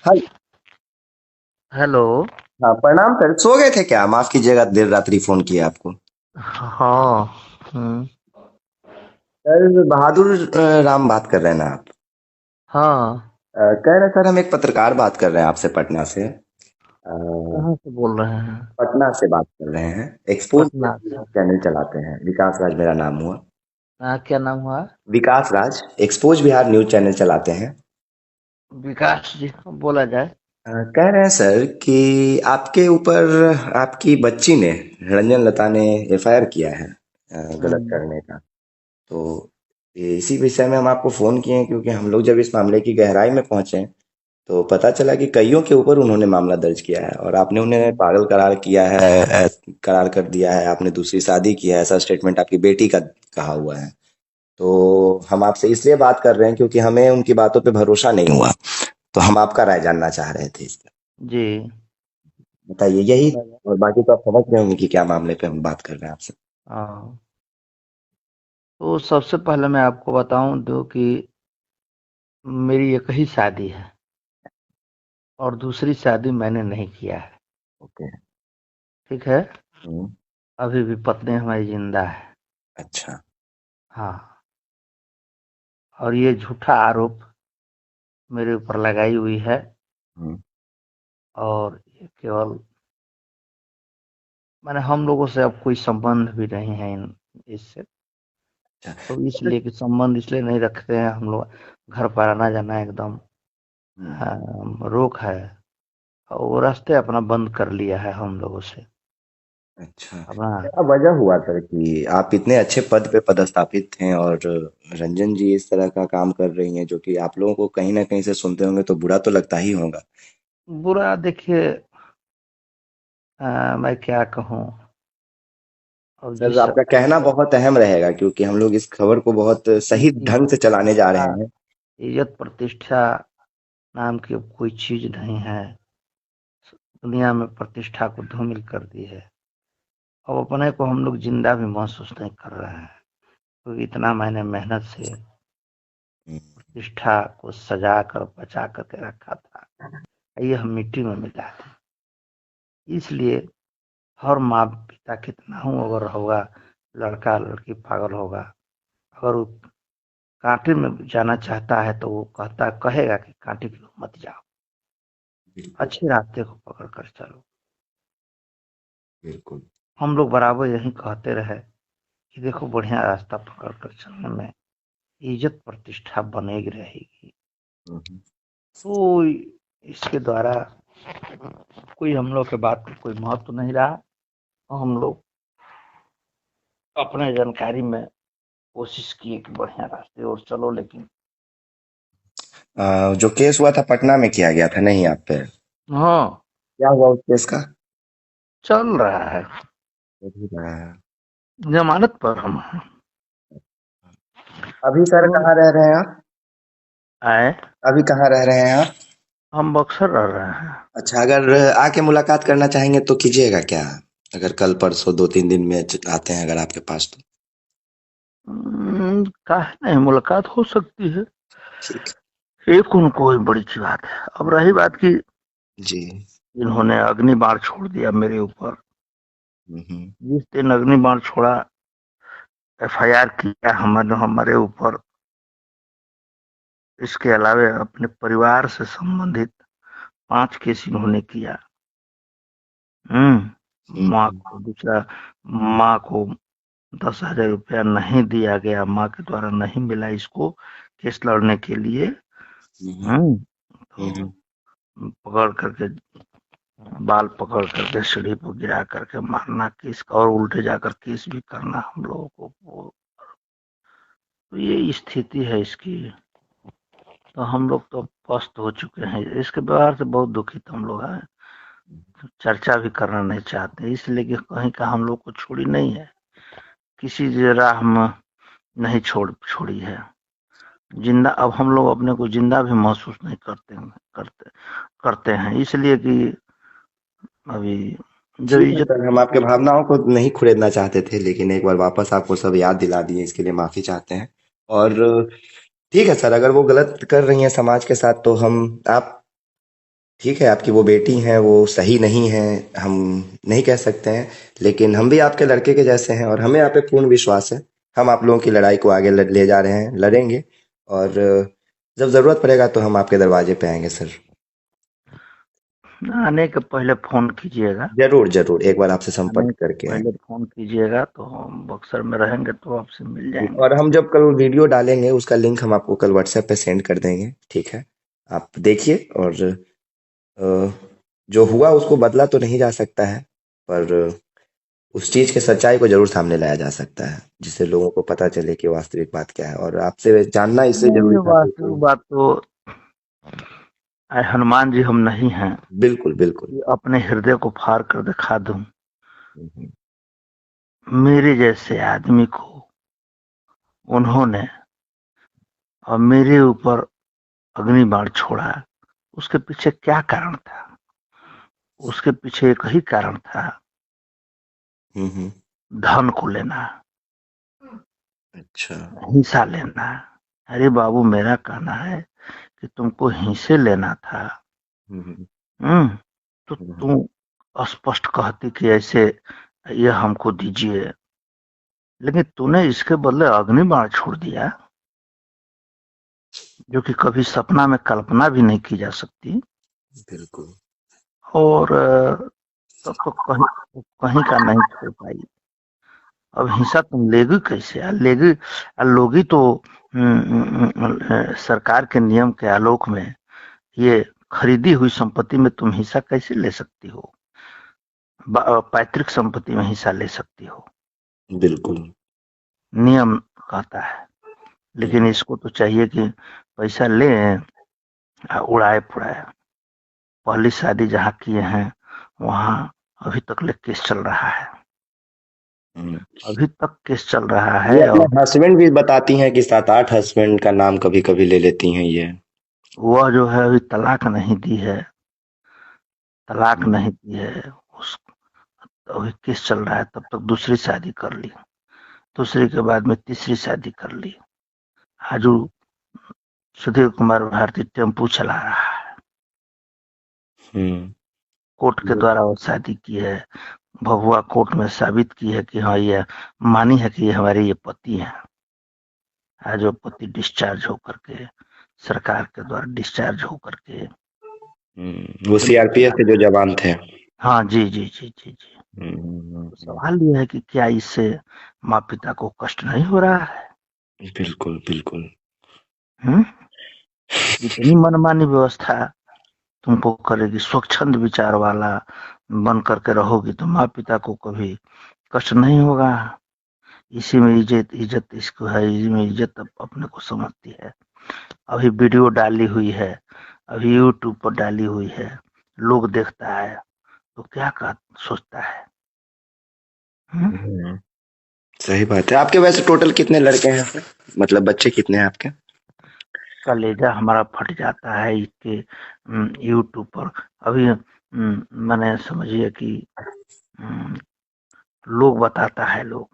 हाँ। हेलो। हाँ, प्रणाम सर। सो गए थे क्या? माफ कीजिएगा, देर रात्रि फोन किया आपको। हाँ। हम्म। सर, बहादुर राम बात कर रहे हैं ना आप? हाँ। कह रहे सर, हम एक पत्रकार बात कर रहे हैं आपसे, पटना से। कहाँ से बोल रहे हैं? पटना से बात कर रहे हैं। एक्सपोज पटना से। चैनल चलाते हैं, विकास राज मेरा नाम हुआ। क्या नाम हुआ? विकास राज, एक्सपोज बिहार न्यूज चैनल चलाते हैं। विकास जी, बोला जाए। कह रहे हैं सर कि आपके ऊपर आपकी बच्ची ने, रंजन लता ने, एफआईआर किया है गलत हम्म। करने का। तो इसी विषय में हम आपको फ़ोन किए हैं, क्योंकि हम लोग जब इस मामले की गहराई में पहुंचे तो पता चला कि कईयों के ऊपर उन्होंने मामला दर्ज किया है और आपने उन्हें हम्म। पागल करार किया है, करार कर दिया है। आपने दूसरी शादी की है, ऐसा स्टेटमेंट आपकी बेटी का कहा हुआ है। तो हम आपसे इसलिए बात कर रहे हैं क्योंकि हमें उनकी बातों पे भरोसा नहीं हुआ। तो हम आपका राय जानना चाह रहे थे इस पर। जी। बताइए यही। बोला जाए। और बाकी तो आप समझ रहे होंगे कि क्या मामले पे हम बात कर रहे हैं आपसे। हाँ। तो सबसे पहले मैं आपको बताऊं दो कि मेरी एक ही शादी है और दूसरी शादी मैंने नहीं किया है। ओके। ठीक है। हम्म। अभी भी पत्नी हमारी जिंदा है। अच्छा। हाँ। और ये झूठा आरोप मेरे ऊपर लगाई हुई है। हम्म। और ये केवल माने हम लोगों से अब कोई संबंध भी नहीं है इन इससे। अच्छा। तो इसलिए कि संबंध इसलिए नहीं रखते हैं हम लोग। घर पर आना जाना एकदम हम्म। रोक है। और वो रास्ते अपना बंद कर लिया है हम लोगों से अच्छा, अपना। क्या वजह हुआ सर कि आप इतने अच्छे पद पे पदस्थापित हैं और रंजन जी इस तरह का काम कर रही हैं, जो कि आप लोगों को कहीं ना कहीं से सुनते होंगे तो बुरा तो लगता ही होगा। बुरा देखिए। मैं क्या कहूँ। और सर, जिस आपका कहना बहुत अहम रहेगा, क्योंकि हम लोग इस खबर को बहुत सही ढंग इज्जत से चलाने जा प्रतिष्ठा, रहे हैं। इज्जत प्रतिष्ठा नाम की अब कोई चीज नहीं है। दुनिया में प्रतिष्ठा को धूमिल कर दी है। अब अपने को हम लोग जिंदा भी महसूस नहीं कर रहे हैं, क्योंकि इतना मैंने मेहनत से हम्म। प्रतिष्ठा को सजा कर बचा करके रखा था। ये हम मिट्टी में मिला दी। इसलिए हर माँ पिता कितना हूँ अगर होगा, लड़का लड़की पागल होगा। अगर वो कांटे में जाना चाहता है तो वो कहेगा कि कांटे की ओर मत जाओ, बिल्कुल। अच्छे रास्ते को पकड़ कर चलो। बिल्कुल। हम लोग बराबर यही कहते रहे कि देखो बढ़िया रास्ता पकड़ कर चलने में इज्जत प्रतिष्ठा बनेगी रहेगी। हम्म। तो इसके द्वारा कोई हम लोग के बात को कोई महत्व नहीं रहा। हम लोग अपने जानकारी में कोशिश किए कि बढ़िया रास्ते और चलो, लेकिन जो केस हुआ था पटना में किया गया था, नहीं आप पे? हाँ, क्या हुआ उस केस का? चल रहा है। अभी रहा है। जमानत पर हम हैं। अभी सर उन्होंने कहाँ रह रहे हैं आप? आए। अभी कहाँ रह रहे हैं आप? हम बक्सर रह रहे हैं। अच्छा, अगर आके मुलाकात करना चाहेंगे तो कीजिएगा क्या? अगर कल परसों 2-3 दिन में आते हैं अगर आपके पास तो। काहे नहीं, मुलाकात हो सकती है। ठीक। ये कौन कोई बड़ी सी बात है। अब रही बात की जी। जिन्होंने अग्नि बाण छोड़ दिया मेरे ऊपर, हम्म। जिस दिन अग्नि बाण छोड़ा, एफआईआर किया हमारे हमारे ऊपर। इसके अलावा अपने परिवार से संबंधित 5 केस इन्होंने किया। माँ हम्म। को दूसरा, माँ को 10,000 रुपया नहीं दिया गया, माँ के द्वारा नहीं मिला इसको केस लड़ने के लिए। हम्म। हम्म। तो हम्म। पकड़ करके, बाल पकड़ करके सीढ़ी पर गिरा करके मारना, केस का और उल्टे जाकर केस भी करना हम लोगों को तो ये स्थिति है इसकी। तो हम लोग तो पस्त हो चुके हैं, इसके व्यवहार से बहुत दुखित हम लोग हैं। चर्चा भी करना नहीं चाहते, इसलिए कि कहीं का हम लोग को छोड़ी नहीं है, किसी राह में नहीं छोड़ी है। जिंदा अब हम लोग अपने को जिंदा भी महसूस नहीं करते करते हैं, इसलिए कि अभी जो ठीक है इज्जत सर, हम आपके भावनाओं को नहीं खुरेदना चाहते थे, लेकिन एक बार वापस आपको सब याद दिला दिए, इसके लिए माफी चाहते हैं। और ठीक है सर, अगर वो गलत कर रही हैं समाज के साथ तो हम आप ठीक है, आपकी वो बेटी हैं, वो सही नहीं है, हम नहीं कह सकते हैं, लेकिन हम भी आपके लड़के के जैसे हैं और हमें आप पे पूर्ण विश्वास है। हम आप लोगों की लड़ाई को आगे ले जा रहे हैं, लड़ेंगे, और जब ज़रूरत पड़ेगा तो हम आपके दरवाजे पे आएंगे सर। आने के पहले फोन कीजिएगा। ज़रूर ज़रूर, एक बार आपसे आने संपर्क के करके पहले आएंगे। फोन कीजिएगा तो हम बक्सर में रहेंगे तो आपसे मिल जाएंगे। और हम जब कल वीडियो डालेंगे उसका लिंक हम आपको कल व्हाट्सएप पे सेंड कर देंगे, ठीक है? आप देखिए, और अ, जो हुआ उसको बदला तो नहीं जा सकता है, पर उस चीज के सच्चाई को जरूर सामने लाया जा सकता है, जिससे लोगों को पता चले कि वास्तविक बात क्या है, और आपसे जानना इसलिए नहीं, जरूरी था वास्तविक क्योंकि बात तो हनुमान जी हम नहीं हैं बिल्कुल बिल्कुल। कि अपने हृदय को फाड़ कर दिखा दूं। हम्म, मेरे जैसे आदमी को उन्होंने और मेरे ऊपर अग्नि बाण छोड़ा, उसके पीछे क्या कारण था? उसके पीछे एक ही कारण था, हम्म। धन को लेना, अच्छा। हिस्सा लेना। अरे बाबू, मेरा कहना है कि तुमको हिस्से लेना था, हम्म हम्म, तो हम्म तुम स्पष्ट कहती कि ऐसे ये हमको दीजिए, लेकिन तूने इसके बदले अग्नि बाण छोड़ दिया, जो कि कभी सपना में कल्पना भी नहीं की जा सकती। बिल्कुल। और तब तो कहीं कहीं का नहीं छोड़ पाई। अब हिंसा तुम लेगी कैसे? लेगी लोगी तो सरकार के नियम के आलोक में ये खरीदी हुई संपत्ति में तुम हिस्सा कैसे ले सकती हो? पैतृक संपत्ति में हिस्सा ले सकती हो, बिल्कुल। नियम कहता है। लेकिन हम्म इसको तो चाहिए कि पैसा ले उड़ाए पुड़ाए। पहली शादी जहाँ किए हैं वहां अभी तक ले केस चल रहा है, हम्म। अभी तक केस चल रहा ये है। अपने और हस्बैंड भी बताती हैं कि 7 8 हस्बैंड का नाम कभी कभी ले लेती हैं ये। वह जो है अभी तलाक नहीं दी है, तलाक हम्म नहीं दी है। उस अभी केस चल रहा है, तब तक दूसरी शादी कर ली, दूसरी के बाद में तीसरी शादी कर ली। आज वो सुधीर कुमार भारती टेम्पू चला रहा है, हम्म। कोर्ट के द्वारा वो शादी की है। भभुआ कोर्ट में साबित की है कि हाँ, ये मानी है कि ये हमारे ये पति हैं। आज वो पति डिस्चार्ज होकर के, सरकार के द्वारा डिस्चार्ज होकर के वो टेम्पू सीआरपीएफ चला के रहा जो है। जवान थे। हाँ जी जी जी जी जी। तो हम्म। सवाल ये है कि क्या इससे माँ पिता को कष्ट नहीं हो रहा है? बिल्कुल बिल्कुल। हम्म? इतनी मनमानी व्यवस्था तुमको करेगी, स्वच्छंद विचार वाला बन करके रहोगी तो माँ पिता को कभी कष्ट नहीं होगा। इसी में इज्जत इज्जत इसको है, इसी में इज्जत अपने को समझती है। अभी वीडियो डाली हुई है, अभी यूट्यूब पर डाली हुई है, लोग देखता है तो क्या सोचता है? हम्म? हम्म, सही बात है। आपके वैसे टोटल कितने लड़के हैं सर? मतलब बच्चे कितने हैं आपके? कलेजा हमारा फट जाता है इसके यूट्यूब पर। अभी मैंने समझिए कि हम्म, लोग बताता है, लोग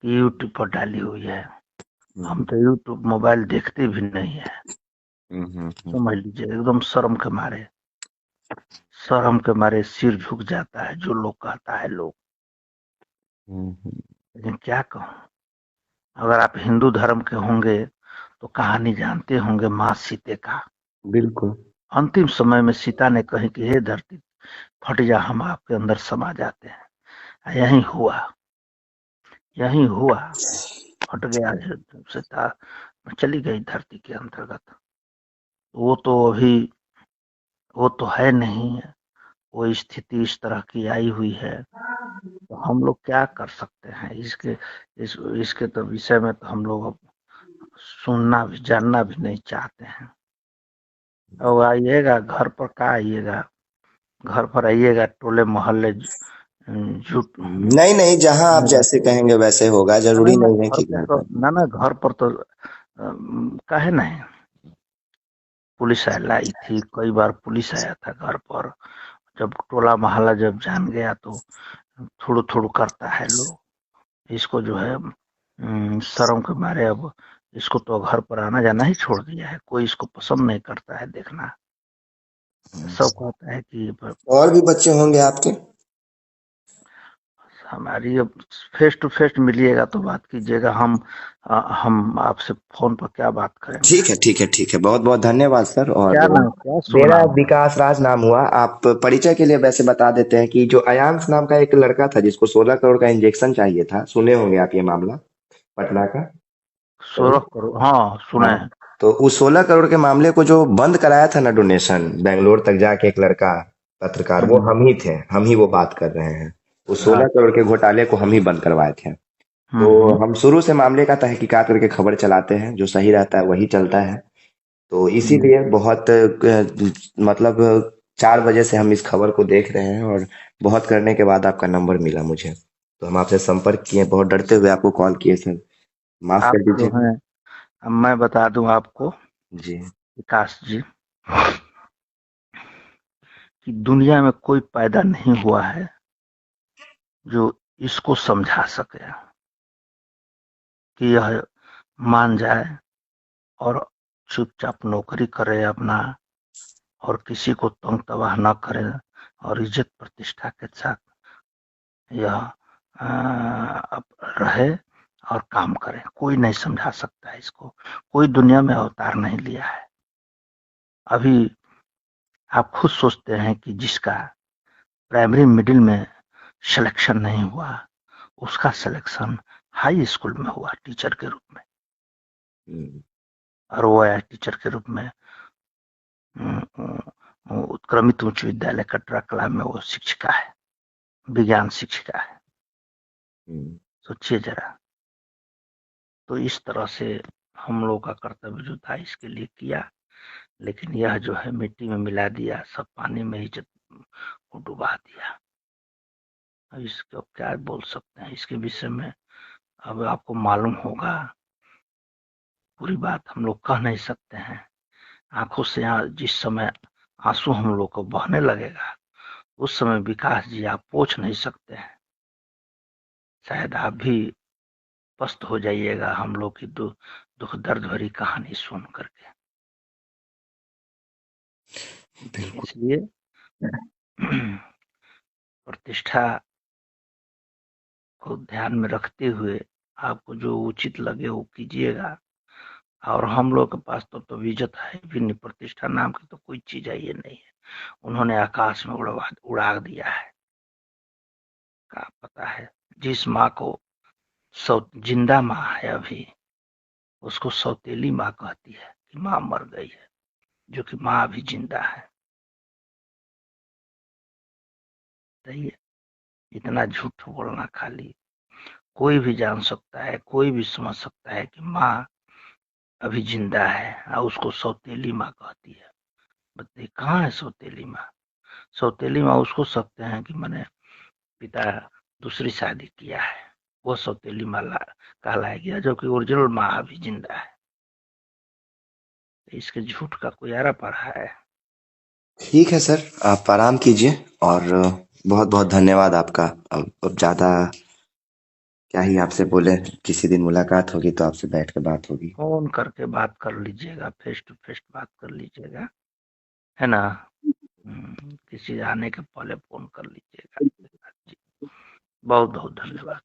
कि यूट्यूब पर डाली हुई है। हम हम्म तो यूट्यूब मोबाइल देखते भी नहीं है। हम्म। समझ लीजिए, एकदम शर्म के मारे, शर्म के मारे सिर झुक जाता है जो लोग कहता है लोग। हम्म। लेकिन क्या कहूँ, अगर आप हिंदू धर्म के होंगे तो कहानी जानते होंगे माँ सीते का। बिल्कुल। अंतिम समय में सीता ने कही कि हे धरती फट जा, हम आपके अंदर समा जाते हैं। यही हुआ, यही हुआ, फट गया। सीता चली गई धरती के अंतर्गत। वो तो अभी वो तो है नहीं है, वो स्थिति इस तरह की आई हुई है, तो हम लोग क्या कर सकते हैं इसके? इसके तो विषय में तो हम लोग अब सुनना भी जानना भी नहीं चाहते हैं। और आइएगा घर पर, का आइएगा, घर पर आइएगा, टोले मोहल्ले जुट नहीं नहीं, जहां आप जैसे कहेंगे वैसे होगा, ना जरूरी ना नहीं है घर कि पर घर तो, पर। ना घर पर तो काहे नहीं, पुलिस आई थी, कई बार पुलिस आया था घर पर। जब टोला मोहल्ला जब जान गया तो थोड़ू थोड़ू करता है लोग। इसको जो है शर्म के मारे अब इसको तो घर पर आना जाना ही छोड़ दिया है, कोई इसको पसंद नहीं करता है देखना। सब कहता है कि और भी बच्चे होंगे आपके? हमारी अब फेस टू फेस मिलिएगा तो बात कीजिएगा। हम आपसे फोन पर क्या बात करेंगे। ठीक है, ठीक है, ठीक है। बहुत बहुत धन्यवाद सर। और क्या नाम, क्या शुभ मेरा नाम है। विकास राज नाम हुआ। आप परिचय के लिए वैसे बता देते हैं कि जो अयांश नाम का एक लड़का था जिसको 16 करोड़ का इंजेक्शन चाहिए था, सुने होंगे आप ये मामला, पटना का। कभी? 16 करोड़, हाँ सुने हाँ। हैं। तो उस 16 करोड़ के मामले को जो बंद कराया था ना, डोनेशन बेंगलोर तक जाके एक लड़का पत्रकार, वो हम्म, हम ही थे, हम ही वो बात कर रहे हैं। उस सोलह अच्छा। करोड़ के घोटाले को हम ही बंद करवाए थे। तो हम्म, हम शुरू से मामले का तहकीकात करके खबर चलाते हैं, जो सही रहता है वही चलता है। तो हम्म, इसीलिए बहुत मतलब 4 बजे से हम इस खबर को देख रहे हैं, और बहुत करने के बाद आपका नंबर मिला मुझे, तो हम आपसे संपर्क किए, बहुत डरते हुए आपको कॉल किए सर, माफ आप कर जो दीजिए। हैं, अब मैं बता दूं आपको जी। विकास जी, कि दुनिया में कोई पैदा नहीं हुआ है जो इसको समझा सके कि यह मान जाए और चुपचाप नौकरी करे अपना, और किसी को तंग तबाह न करे, और इज्जत प्रतिष्ठा के साथ यह रहे और काम करे। कोई नहीं समझा सकता है इसको। कोई दुनिया में अवतार नहीं लिया है। अभी आप खुद सोचते हैं कि जिसका प्राइमरी मिडिल में सिलेक्शन नहीं हुआ, उसका सिलेक्शन हाई स्कूल में हुआ टीचर के रूप में, हम्म, और वो है टीचर के रूप में उत्क्रमित उच्च विद्यालय कटरा कला में वो शिक्षिका है, विज्ञान शिक्षिका है। हम्म, सोचिए जरा। तो इस तरह से हम लोग का कर्तव्य जो था इसके लिए किया, लेकिन यह जो है मिट्टी में मिला दिया, सब पानी में ही को डुबा दिया। अब इसको क्या बोल सकते हैं इसके विषय में। अब आपको मालूम होगा, पूरी बात हम लोग कह नहीं सकते हैं। आंखों से जिस समय आंसू हम लोग को बहने लगेगा, उस समय विकास जी आप पूछ नहीं सकते हैं। शायद आप भी पस्त हो जाइएगा हम लोग की दुख दर्द भरी कहानी सुन करके। बिल्कुल। इसलिए प्रतिष्ठा को ध्यान में रखते हुए आपको जो उचित लगे वो कीजिएगा। और हम लोग के पास तो इज्जत है भी नहीं, प्रतिष्ठा नाम की तो कोई चीज है ये नहीं है। उन्होंने आकाश में उड़ा दिया है। क्या पता है, जिस माँ को सौ जिंदा माँ है अभी, उसको सौतेली माँ कहती है कि माँ मर गई है, जो कि माँ अभी जिंदा है। सही है। इतना झूठ बोलना खाली, कोई भी जान सकता है, कोई भी समझ सकता है कि माँ अभी जिंदा है, और उसको सौतेली माँ कहती है। बताइए कहाँ है सौतेली माँ। सौतेली माँ उसको सकते हैं कि मैंने पिता दूसरी शादी किया है, वो सौतेली माँ कहलाएगी, जो कि ओरिजिनल माँ अभी जिंदा है। इसके झूठ का कोई आरा पड़ा है। ठीक है सर, आप आराम कीजिए, और बहुत बहुत धन्यवाद आपका। अब ज्यादा क्या ही आपसे बोले, किसी दिन मुलाकात होगी तो आपसे बैठ के बात होगी। फोन करके बात कर लीजिएगा, फेस टू फेस बात कर लीजिएगा, है ना। किसी आने के पहले फोन कर लीजिएगा। जी, बहुत बहुत धन्यवाद।